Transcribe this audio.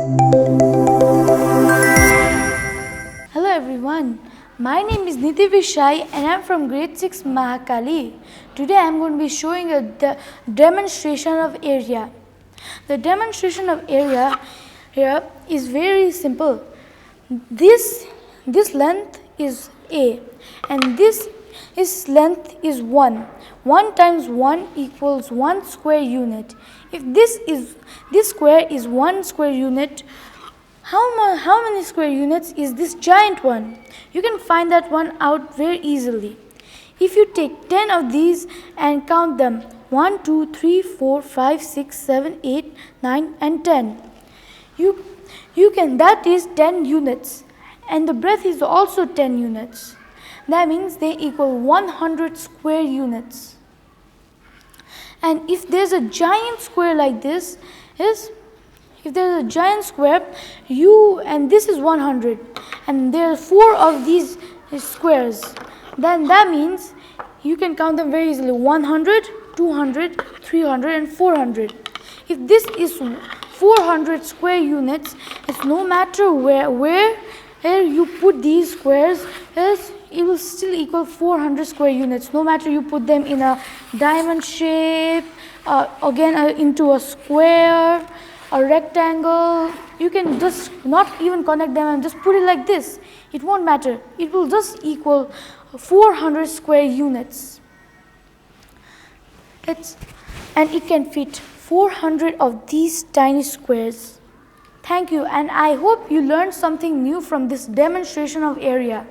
Hello everyone, my name is Niti Vishai and I am from grade 6 Mahakali. Today I am going to be showing a demonstration of area. The demonstration of area here is very simple. This length is A and this length is 1. 1 times 1 equals 1 square unit. If this square is 1 square unit, how many square units is this giant one? You can find that one out very easily. If you take 10 of these and count them, 1, 2, 3, 4, 5, 6, 7, 8, 9 and 10. That is 10 units. And the breadth is also 10 units. That means they equal 100 square units. And if there's a giant square like this, if there's a giant square, and this is 100, and there are 4 of these squares, then that means you can count them very easily: 100, 200, 300, and 400. If this is 400 square units, it's no matter where you put these squares, it will still equal 400 square units. No matter you put them in a diamond shape, into a square, a rectangle, you can just not even connect them and just put it like this. It won't matter. It will just equal 400 square units. And it can fit 400 of these tiny squares. Thank you, and I hope you learned something new from this demonstration of area.